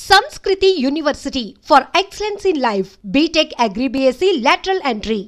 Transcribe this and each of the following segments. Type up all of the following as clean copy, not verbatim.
Sanskriti University for excellence in life. BTech Agri BSc lateral entry.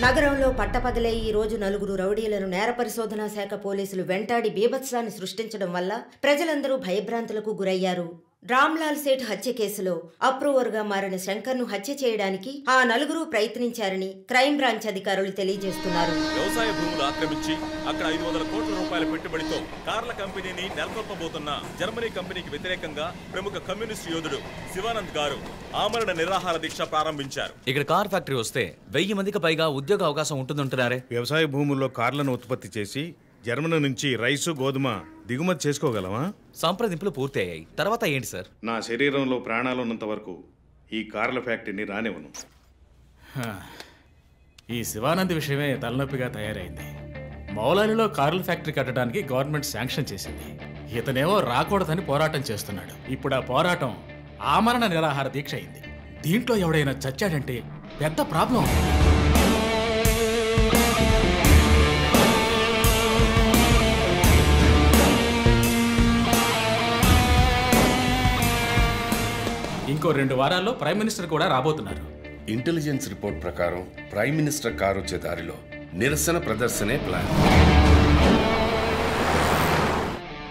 నగరంలో పట్టపగలే ఈ రోజు నలుగురు రౌడీలను నేర పరిశోధనా శాఖ పోలీసులు వెంటాడి బీభత్సాన్ని సృష్టించడం వల్ల ప్రజలందరూ భయభ్రాంతులకు గురయ్యారు. రామ్లాల్ సేఠ్ హత్య కేసులో అప్రూవర్గా మారిన శంకర్ను హత్య చేయడానికి ఆ నలుగురు ప్రయత్నించారని క్రైమ్ బ్రాంచ్ అధికారులు తెలియజేస్తున్నారు. వ్యవసాయ భూములు ఆక్రమించి అక్కడ 500 కోట్ల రూపాయల పెట్టుబడితో కార్ల కంపెనీని నెలకొల్పబోతున్న జర్మనీ కంపెనీకి వ్యతిరేకంగా ప్రముఖ కమ్యూనిస్ట్ యోధుడు శివానంద్ గారు ఆమరణ నిరాహార దీక్ష ప్రారంభించారు. ఇక్కడ కార్ ఫ్యాక్టరీ వస్తే 1000 మందికి పైగా ఉద్యోగ అవకాశం ఉంటుందంటున్నారే. వ్యవసాయ భూముల్లో కార్లను ఉత్పత్తి చేసి జర్మనీ నుంచి రైసు గోధుమ దిగుమతి చేసుకోగలమా? సంప్రదింపులు పూర్తి అయ్యాయి. తర్వాత ఏంటి సార్? నా శరీరంలో ప్రాణాలు ఉన్నంత వరకు ఈ కార్ల ఫ్యాక్టరీని రానివ్వను. ఈ శివానంద్ విషయమే తలనొప్పిగా తయారైంది. మౌలాలిలో కార్ల ఫ్యాక్టరీ కట్టడానికి గవర్నమెంట్ శాంక్షన్ చేసింది. ఇతనేమో రాకూడదని పోరాటం చేస్తున్నాడు. ఇప్పుడు ఆ పోరాటం ఆమరణ నిరాహార దీక్ష అయింది. దీంట్లో ఎవడైనా చచ్చాడంటే పెద్ద ప్రాబ్లం. ఇంకో 2 వారాల్లో ప్రైమ్ మినిస్టర్ కూడా రాబోతున్నారు. ఇంటెలిజెన్స్ రిపోర్ట్ ప్రకారం ప్రైమ్ మినిస్టర్ కారు వచ్చే దారిలో నిరసన ప్రదర్శనే ప్లాన్.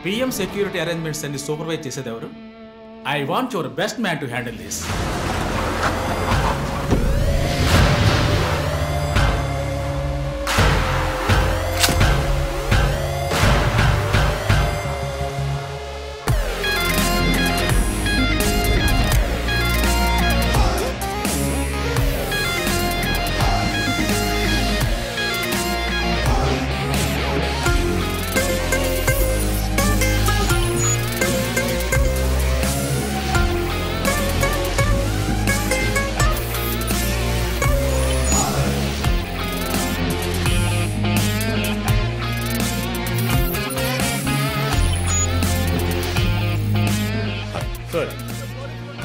పిఎం సెక్యూరిటీ అరేంజ్మెంట్స్ అన్ని సూపర్వైజ్ చేసేది ఎవరు? I want your best man to handle this.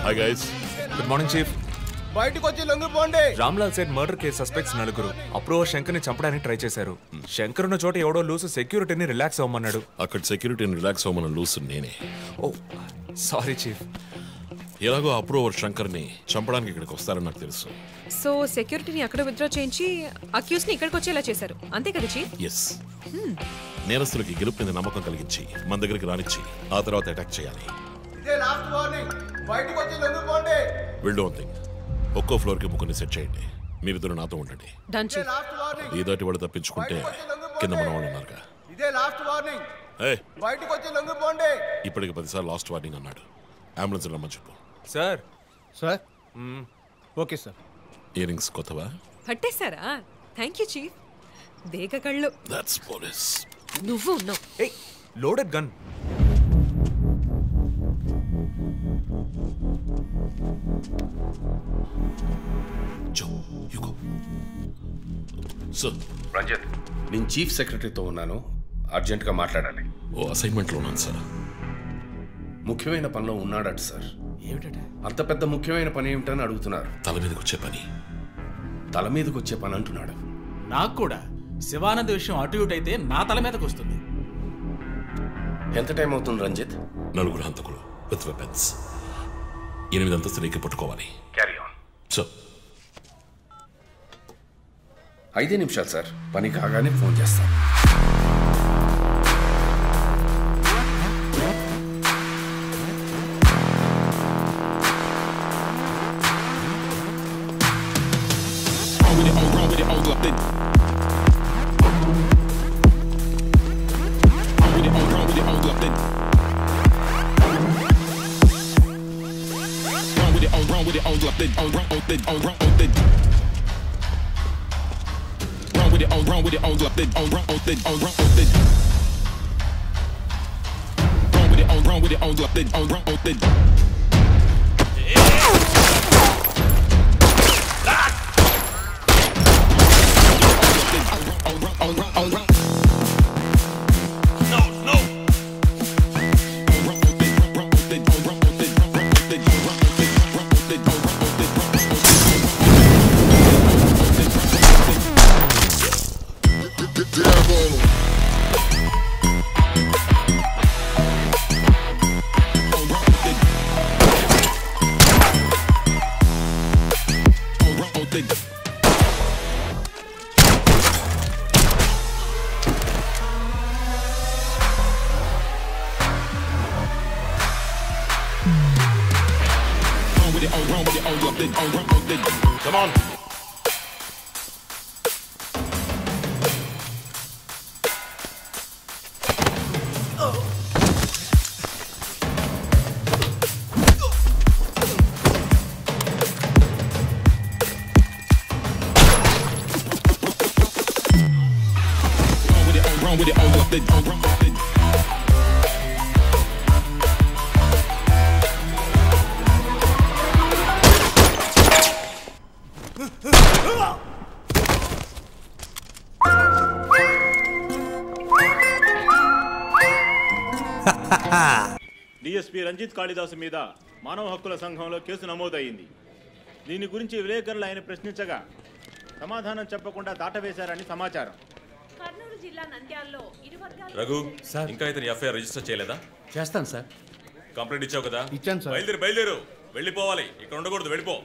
Hi guys, good morning chief. బయటకు వచ్చి లొంగిపోండి. Ramlal Seth murder case suspects నలుగురు అప్రూవర్ శంకర్ని చంపడానికి ట్రై చేశారు. శంకర్ ఉన్న చోట ఎవడో లూసు సెక్యూరిటీని రిలాక్స్ అవ్వమన్నాడు. అక్కడ సెక్యూరిటీని రిలాక్స్ అవ్వమన్న లూసు నేనే. ఓ సారీ చీఫ్. ఎలాగో అప్రూవర్ శంకర్ని చంపడానికి ఇక్కడికి వస్తారని నాకు తెలుసు. సో సెక్యూరిటీని అక్కడ విత్డ్రా చేయించి అక్యూస్ ని ఇక్కడికి వచ్చేలా చేశారు, అంతే కదా చీఫ్? ఎస్. నేరస్తులకి గెలుపు మీద నమ్మకం కలిగించి మన దగ్గరికి రానిచ్చి ఆ తర్వాత అటాక్ చేయాలి. ఇదే లాస్ట్ వార్నింగ్. బయటకు వచ్చి లొంగిపోండి. Will do one thing. ఒక్కో ఫ్లోర్ కి ముగ్గురిని సెట్ చేయండి. మీరిద్దరు నాతో ఉండండి. Done chief. ఈ దాటి వాడు తప్పించుకుంటే కింద మన వాళ్ళు ఉన్నారుగా. ఇదే లాస్ట్ వార్నింగ్. బయటకు వచ్చి లొంగిపోండి. ఇప్పటికి 10 సార్లు లాస్ట్ వార్నింగ్ అన్నాడు. అంబులెన్స్ రమ్మని చెప్పు. Sir. Sir okay sir. Ear rings కొత్తవా? పట్టేశారా? Thank you chief. దేగ కళ్ళు. That's police. నువ్వు ఉన్నావు. ఏయ్, లోడెడ్ గన్. రంజిత్, నేను చీఫ్ సెక్రటరీతో ఉన్నాను. అర్జెంటుగా మాట్లాడాలి. ఓ అసైన్మెంట్లో ఉన్నాను సార్. ముఖ్యమైన పనిలో ఉన్నాడట సార్. ఏమిటట? అంత పెద్ద ముఖ్యమైన పని ఏమిటని అడుగుతున్నారు. తల మీదకి వచ్చే పని. తల మీదకి వచ్చే పని అంటున్నాడు. నాకు కూడా శివానంద్ విషయం అటు ఇటు అయితే నా తల మీదకి వస్తుంది. ఎంత టైం అవుతుంది రంజిత్? 4 హంతకులు విత్ వెపన్స్ 8 అంతస్తులు ఎక్కి పట్టుకోవాలి. Carry on. సో 5 నిమిషాలు సార్. పని కాగానే ఫోన్ చేస్తాను. Run with it, on up, then, run with it. Come on. DSP Ranjith Kalidasu మీద మానవ హక్కుల సంఘంలో కేసు నమోదయ్యింది. దీని గురించి విలేకరులు ఆయన ప్రశ్నించగా సమాధానం చెప్పకుండా దాటవేశారని సమాచారం. కర్నూలు జిల్లా నంద్యాలలో రఘు సార్, ఇంకా ఇతని ఎఫ్ఐఆర్ రిజిస్టర్ చేయలేదా? చేస్తాను సార్. కంప్లైంట్ ఇచ్చావు కదా? ఇచ్చాను సార్. బయలుదేరు, వెళ్ళిపోవాలి, ఇక్కడ ఉండకూడదు, వెళ్ళిపో.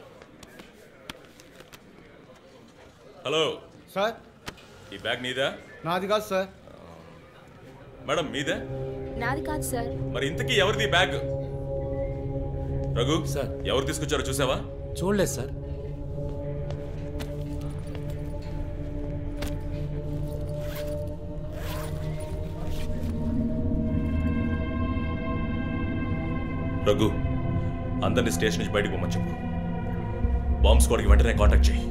హలో సార్, ఈ బ్యాగ్ నీదా? నాది కాదు సార్. మేడం మీదే? నాది కాదు సార్. మరి ఇంతకీ ఎవరిది బ్యాగ్? రఘు సార్, ఎవరు తీసుకొచ్చారో చూసావా? చూడలేదు సార్. రఘు, అందరినీ స్టేషన్ నుంచి బయటకు పోమని చెప్పు. బాంబ్ స్క్వాడ్కి వెంటనే కాంటాక్ట్ చేయి.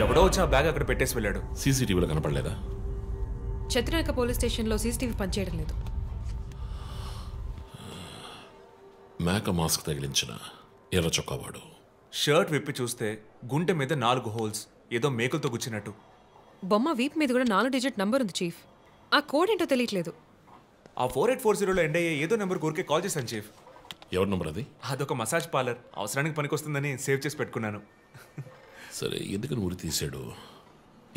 ఎవడో వచ్చి ఆ బ్యాగ్ అక్కడ పెట్టేసి వెళ్ళాడు. సీసీటీవీలో కనపడలేదా? చత్రనాక పోలీస్ స్టేషన్లో సీసీటీవీ పనిచేయడం లేదు. మేక మాస్క్ తగిలించిన ఎర్ర చొక్కావాడు. షర్ట్ విప్పి చూస్తే గుంటె మీద 4 హోల్స్, ఏదో మేకులతో గుచ్చినట్టు. బొమ్మ వీప్ మీద కూడా 4 డిజిట్ నంబర్ ఉంది చీఫ్. ఆ కోడ్ ఏంటో తెలియట్లేదు. ఆ 4840లో ఎండ్ అయ్యే ఏదో నెంబర్ ఊరికే కాల్ చేశాను చీఫ్. ఎవరి నెంబర్ అది? అదొక మసాజ్ పార్లర్, అవసరానికి పనికొస్తుందని సేవ్ చేసి పెట్టుకున్నాను. సరే, ఎందుకని ఉరి తీశాడు?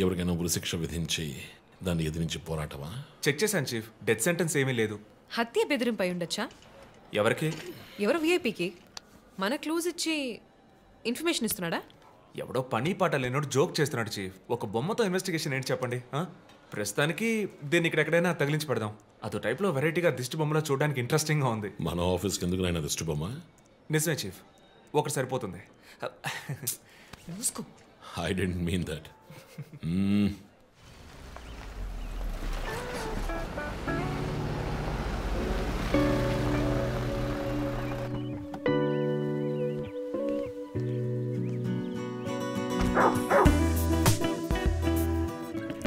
ఎవరికైనా ఉరి శిక్ష విధించి దాన్ని ఎదిరించి పోరాటమా? చెక్ చేశాను చీఫ్, డెత్ సెంటెన్స్ ఏమీ లేదు. హత్య బెదిరింపు అయి ఉండొచ్చా? ఎవరికి? ఎవరు విఐపీకి మన క్లూజ్ ఇచ్చి ఇన్ఫర్మేషన్ ఇస్తున్నాడా? ఎవడో పని పాట లేనోడు జోక్ చేస్తున్నాడు చీఫ్. ఒక బొమ్మతో ఇన్వెస్టిగేషన్ ఏంటి చెప్పండి. ప్రస్తుతానికి దీన్ని ఇక్కడెక్కడైనా తగిలించి పెడదాం. అదో టైప్లో వెరైటీగా దిష్టి బొమ్మలో చూడడానికి ఇంట్రెస్టింగ్గా ఉంది. మన ఆఫీస్కి ఎందుకు నాయన దిష్టి బొమ్మ? నిజమే చీఫ్, ఒకటి సరిపోతుంది. I didn't mean that.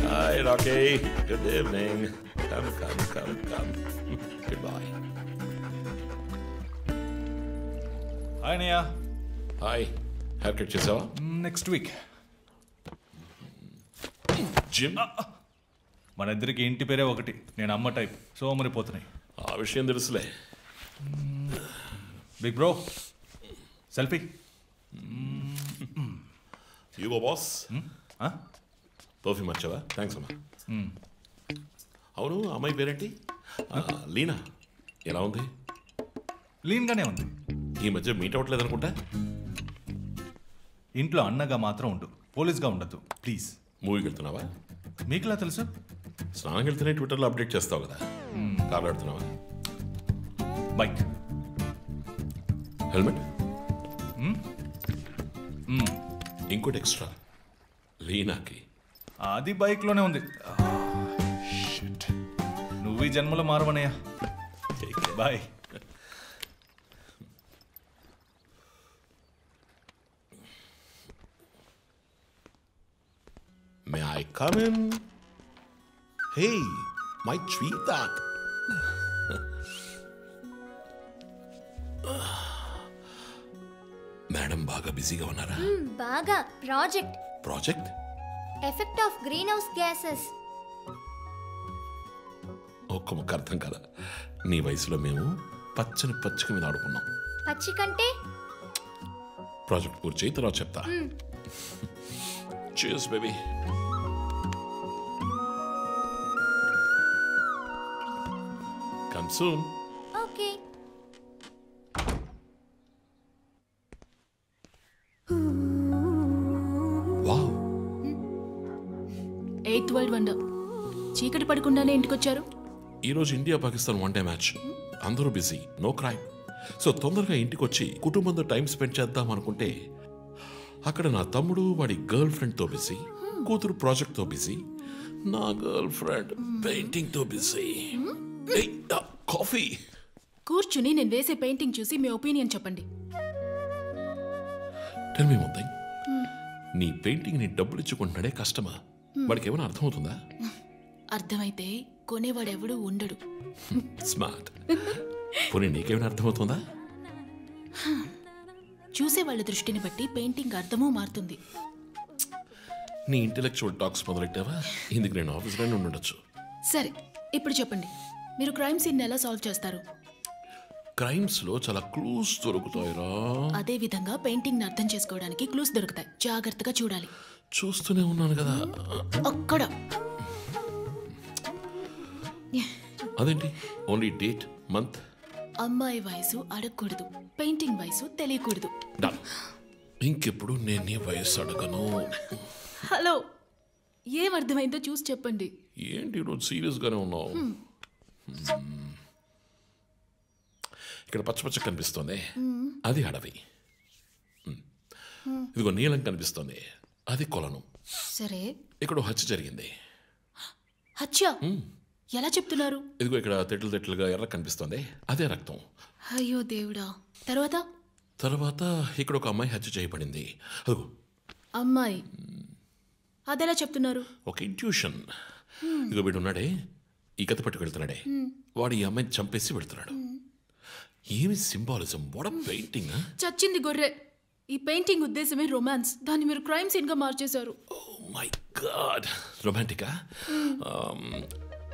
Hi, Rocky. Good evening. Come. Goodbye. Hi, Nia. Hi. Hair cut చేసావా? Next week. జిమ్? మన ఇద్దరికి ఇంటి పేరే ఒకటి. నేను అమ్మ టైప్, సోమరిపోతున్నాయి. ఆ విషయం తెలుసులే. Big bro, selfie. ఇగో బాస్, పర్ఫ్యూమ్ వచ్చావా? థ్యాంక్స్ అమ్మా. అవును, అమ్మాయి పేరేంటి? లీనా. ఎలా ఉంది? లీన్గానే ఉంది. ఈ మధ్య మీట్ అవ్వట్లేదు అనుకుంటా. ఇంట్లో అన్నగా మాత్రం ఉండు, పోలీస్గా ఉండద్దు ప్లీజ్. మూవీకి వెళ్తున్నావా? మీకులా తెలుసు? స్నానం వెళ్తేనే ట్విట్టర్లో అప్డేట్ చేస్తావు కదా. కార్లో వెళ్తున్నావా? బైక్. హెల్మెట్? ఇంకోటి ఎక్స్ట్రా లీనాకి. అది బైక్లోనే ఉంది. నువ్వు ఈ జన్మలో మారవనయ్యా. Bye. May I come in? Hey, my sweetheart. Madam బాగా బిజీగా ఉన్నారా? బాగా. Project effect of greenhouse gases. ఒక్క ముక్క అర్థం కదా. నీ వయసులో మేము పచ్చని పచ్చిక మీద ఆడుకున్నాం. పచ్చి కంటే ప్రాజెక్ట్ పూర్తి చేయి, తర్వాత చెప్తా. Cheers, baby. Come soon. Okay. Wow. 8th world wonder. చీకటి పడకుండానే ఇంటికొచ్చారు. ఈరోజు India Pakistan one day match. అందరూ బిజీ, నో క్రైమ్. సో తొందరగా ఇంటికి వచ్చి కుటుంబంతో టైం స్పెండ్ చేద్దాం అనుకుంటే అక్కడ నా తమ్ముడు వాడి గర్ల్ ఫ్రెండ్తో బిజీ, కూతురు ప్రాజెక్ట్తో బిజీ, నా గర్ల్ ఫ్రెండ్ పెయింటింగ్తో బిజీ. కాఫీ. కూర్చుని నేను వేసే పెయింటింగ్ చూసి మీ ఒపీనియన్ చెప్పండి. Tell me one thing. నీ పెయింటింగ్ ని డబ్బులు ఇచ్చుకుంటున్నాడే కస్టమర్, వాడికి ఏమైనా అర్థమవుతుందా? అర్థమైతే కొనేవాడెవడూ ఉండడు. స్మార్ట్. పోనీ నీకేమైనా అర్థమవుతుందా? చూసే వాళ్ళ దృష్టిని బట్టి పెయింటింగ్ అర్థమూ మారుతుంది. నీ ఇంటెలెక్చువల్ టాక్స్ మొదలెట్టావా? ఇందుకు నేను ఆఫీస్లోనే ఉండొచ్చు. సరే, ఇప్పుడు చెప్పండి, మీరు క్రైమ్ సీన్ ఎలా సాల్వ్ చేస్తారు? క్రైమ్స్ లో చాలా క్లూస్ దొరుకుతాయిరా. అదే విధంగా పెయింటింగ్ ని అర్థం చేసుకోవడానికి క్లూస్ దొరుకుతాయి. జాగ్రత్తగా చూడాలి. చూస్తూనే ఉన్నాను కదా. అక్కడ అదేంటి ఓన్లీ డేట్ మంత్? అమ్మాయి వయసు అడగకూడదు, పెయింటింగ్ వయసు తెలియకూడదు. ఇంకెప్పుడు నేను నీ వయసు అడగను. హలో, ఏం అర్థమైందో చూసి చెప్పండి. ఏంటి ఈరోజు సీరియస్ గానే ఉన్నావు? ఇక్కడ పచ్చ కనిపిస్తోంది, అది అడవి. ఇదిగో నీలం కనిపిస్తోంది, అది కొలను. సరే, ఇక్కడ హత్య జరిగింది. హత్య ఎలా చెప్తున్నారు? ఇదిగో ఇక్కడ తెట్లు తెట్లుగా ఎర్ర కనిపిస్తోంది, అదే రక్తం. అయ్యో దేవుడా. తర్వాత ఇక్కడ ఒక అమ్మాయి హత్య చేయబడింది. అదిగో అమ్మాయి, అదెలా చెప్తున్నారు? ఒక ఇంట్యూషన్. ఇదిగో వీడు ఉన్నాడే, ఈ కథ పట్టుకు వెళ్తున్నాడే, వాడు ఈ అమ్మాయిని చంపేసి వెళ్తున్నాడు. ఏమి సింబాలిజం, వాట్ ఎ పెయింటింగ్. చచ్చింది గొర్రె. ఈ పెయింటింగ్ ఉద్దేశమే రొమాన్స్, దాన్ని మీరు క్రైమ్ సీన్ గా మార్చేశారు. ఓ మై గాడ్, రొమాంటికా?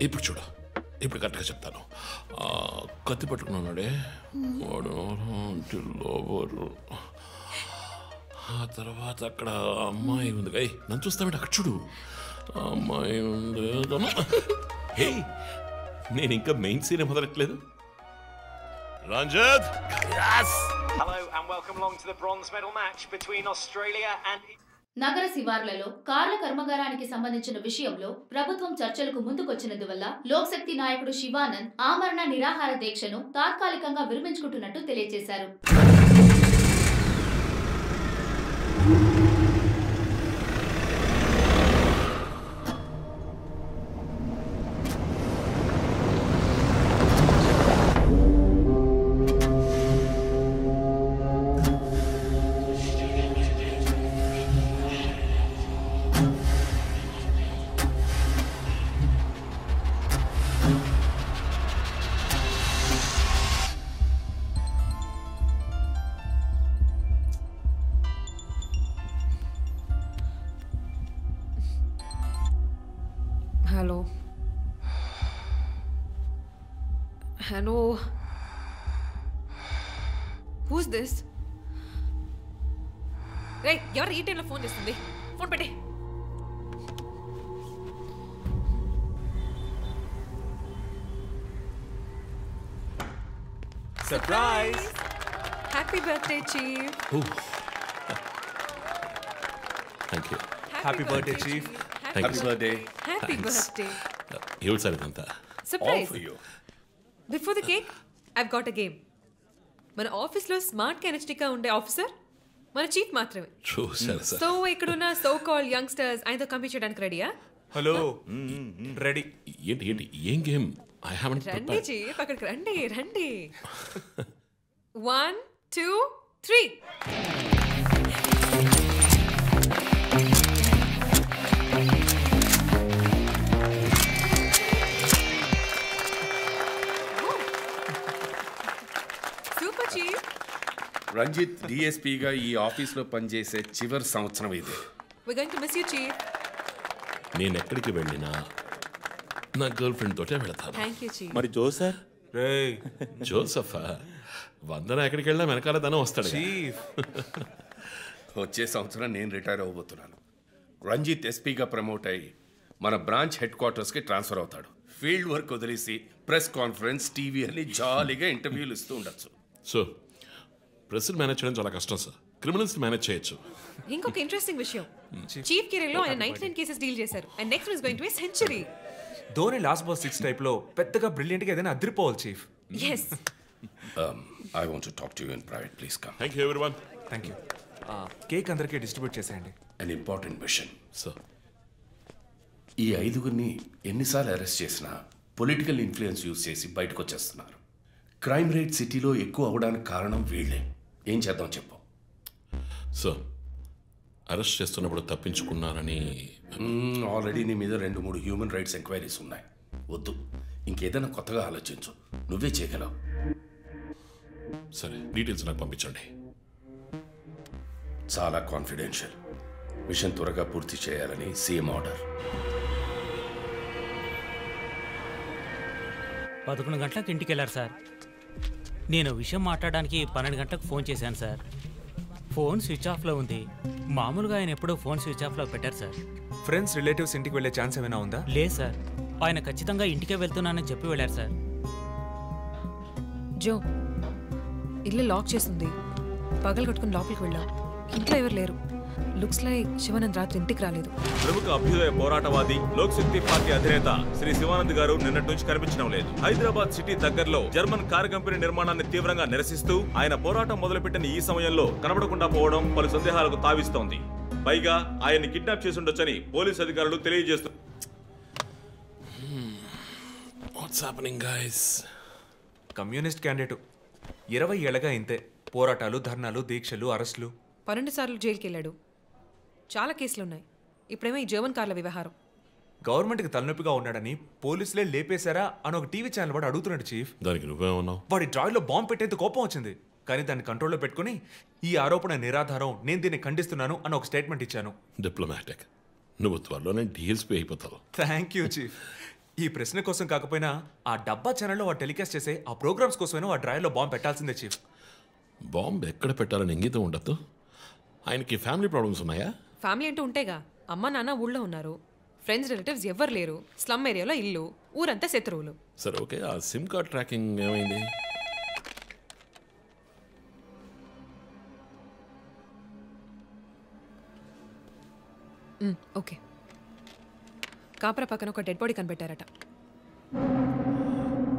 ఇప్పుడు చూడు, ఇప్పుడు కరెక్ట్గా చెప్తాను. కత్తి పట్టుకున్నాడే వాడు, ఆ తర్వాత అక్కడ అమ్మాయి ఉంది. నన్ను చూస్తామంటే అక్కడ చూడు, అమ్మాయి ఉంది. హే, నేను ఇంకా మెయిన్ సీన్ మొదలట్లేదు. Ranjit, Hello and welcome along to the bronze medal match between Australia and నగర శివార్లలో కార్ల కర్మాగారానికి సంబంధించిన విషయంలో ప్రభుత్వం చర్చలకు ముందుకొచ్చినందువల్ల లోక్శక్తి నాయకుడు శివానంద్ ఆమరణ నిరాహార దీక్షను తాత్కాలికంగా విరమించుకుంటున్నట్టు తెలియజేశారు. Hello. Who's this? Hey, ఎవరు ఈ టైంలో ఫోన్ చేస్తుంది? ఫోన్ పెట్టే. Surprise! Happy birthday chief. Thank you. Happy birthday chief. Thank you. Happy birthday. ఏమిటి సార్ ఇదంతా? Surprise. Before the cake I've got a game. మన ఆఫీస్లో స్మార్ట్ ఎనర్జెటిక్గా ఉండే ఆఫీసర్ మన చీఫ్ మాత్రమే. సో ఇక్కడున్న సో కాల్ యంగ్స్టర్స్ ఆయనతో కంపీట్ చేయడానికి రెడీయా? Hello, ready. ఏంటి ఏం గేమ్? ఐ హావెంట్ రండి చీఫ్, అక్కడికి రండి రండి. 1 2 3. Super chief. రంజిత్ డిఎస్పీగా ఈ ఆఫీస్లో పనిచేసే చివరి సంవత్సరం ఇది. We're going to miss you, chief. నేను ఎక్కడికి వెళ్ళినా నా గర్ల్ ఫ్రెండ్ తోటే వెళతాను. Thank you, chief. మరి జోసర్ జోసఫా వందన ఎక్కడికి వెళ్ళినా వెనకాల తన వస్తాడు. వచ్చే సంవత్సరం నేను రిటైర్ అవ్వబోతున్నాను. రంజిత్ ఎస్పీగా ప్రమోట్ అయ్యి మన బ్రాంచ్ హెడ్ క్వార్టర్స్కి ట్రాన్స్ఫర్ అవుతాడు. ఫీల్డ్ వర్క్ వదిలేసి ప్రెస్ కాన్ఫరెన్స్, టీవీ అని జాలీగా ఇంటర్వ్యూలు ఇస్తూ ఉండొచ్చు. సో ప్రెస్ మేనేజ్ చేయడం చాలా కష్టం సార్. క్రిమినల్స్ మేనేజ్ చేయొచ్చు. ఇంకొక ఇంట్రెస్టింగ్ విషయం, చీఫ్ కెరీర్లో ఆయన 99 కేసెస్ డీల్ చేశారు. And next is going to be century. Dhoni last ball 6 type లో పెద్దగా బ్రిలియంట్ గా ఏదైనా అదిరిపోవాలి chief. yes I want to talk to you in private. Please come. Thank you everyone. Thank you. Cake అందరికీ distribute చేసేయండి. An important mission. Sir. ఈ 5గురిని ఎన్నిసార్లు arrest చేసినా political influence use చేసి బయటకు వచ్చేస్తున్నారు. క్రైమ్ రేట్ సిటీలో ఎక్కువ అవడానికి కారణం వీళ్ళే. ఏం చేద్దాం చెప్పు. సార్ అరెస్ట్ చేస్తున్నప్పుడు తప్పించుకున్నారని ఆల్రెడీ నీ మీద 2-3 హ్యూమన్ రైట్స్ ఎంక్వైరీస్ ఉన్నాయి. వద్దు, ఇంకేదైనా కొత్తగా ఆలోచించు. నువ్వే చేయగలవు. సరే, డీటెయిల్స్ నాకు పంపించండి. చాలా కాన్ఫిడెన్షియల్. మిషన్ త్వరగా పూర్తి చేయాలని సీఎం ఆర్డర్. 11 గంటలకు ఇంటికి వెళ్ళారు సార్. నేను విషయం మాట్లాడడానికి 12 గంటలకు ఫోన్ చేశాను సార్. ఫోన్ స్విచ్ ఆఫ్లో ఉంది. మామూలుగా ఆయన ఎప్పుడూ ఫోన్ స్విచ్ ఆఫ్లో పెట్టారు సార్. ఫ్రెండ్స్, రిలేటివ్స్ ఇంటికి వెళ్ళే ఛాన్స్ ఏమైనా ఉందా? లేదు సార్, ఆయన ఖచ్చితంగా ఇంటికే వెళ్తున్నానని చెప్పి వెళ్ళారు సార్. జో, ఇల్లు లాక్ చేసింది. పగలు కట్టుకుని లోపలికి వెళ్ళాం. ఇంట్లో ఎవరు లేరు. లుక్స్ లైక్ శివానంద్ రాత్రి ఇంటికి రాలేదు. ప్రముఖ అభ్యుదయ పోరాటవాది లోక్ శక్తి పార్టీ అధినేత శ్రీ శివానంద్ గారు నిన్నటి నుంచి కనిపించడం లేదు. హైదరాబాద్ సిటీ దగ్గరలో జర్మన్ కారు కంపెనీ నిర్మాణాన్ని తీవ్రంగా నిరసిస్తూ ఆయన పోరాటం మొదలుపెట్టిన ఈ సమయంలో కనబడకుండా పోవడం పలు సందేహాలకు తావిస్తోంది. పైగా ఆయన్ని కిడ్నాప్ చేసి ఉండొచ్చని పోలీసు అధికారులు తెలియజేస్తున్నారు. కమ్యూనిస్ట్ క్యాండిడేట్ 20 ఏళ్లగా ఇంతే. పోరాటాలు, ధర్నాలు, దీక్షలు, అరెస్టులు. 12 సార్లు జైలుకి వెళ్ళాడు. చాలా కేసులున్నాయి. ఇప్పుడేమో ఈ జర్మన్ కార్ల వ్యవహారం. గవర్నమెంట్కి తలనొప్పిగా ఉన్నాడని పోలీసులే లేపేశారా అని ఒక టీవీ ఛానల్ వాడు అడుగుతున్నాడు చీఫ్. దానికి నువ్వేమన్నావు? వాడి డ్రాయిలో బాంబు పెట్టేంత కోపం వచ్చింది. కానీ దాన్ని కంట్రోల్లో పెట్టుకుని ఈ ఆరోపణ నిరాధారం, నేను దీన్ని ఖండిస్తున్నాను అని ఒక స్టేట్మెంట్ ఇచ్చాను. డిప్లొమాటిక్. నువ్వు త్వరలోనే డిఎస్పీ అయిపోతావు. Thank you chief. ఈ ప్రశ్న కోసం కాకపోయినా ఆ డబ్బా ఛానల్లో వాడు టెలికాస్ట్ చేసే ఆ ప్రోగ్రామ్స్ కోసమైనా వాడి డ్రాయిలో బాంబు పెట్టాల్సిందే చీఫ్. బాంబు ఎక్కడ పెట్టాలని ఇంగితం ఉండదు. ఆయనకి ఫ్యామిలీ ప్రాబ్లమ్స్ ఉన్నాయా? ఫ్యామిలీ అంటూ ఉంటేగా. అమ్మ నాన్న ఊళ్ళో ఉన్నారు. ఫ్రెండ్స్, రిలేటివ్స్ ఎవ్వరు లేరు. స్లమ్ ఏరియాలో ఇల్లు, ఊరంతా శత్రువులు. సరే, ఓకే. ఆ సిమ్ కార్డ్ ట్రాకింగ్ ఏమైంది? ఓకే. కాపరా పక్కన ఒక డెడ్ బాడీ కనిపెట్టారట.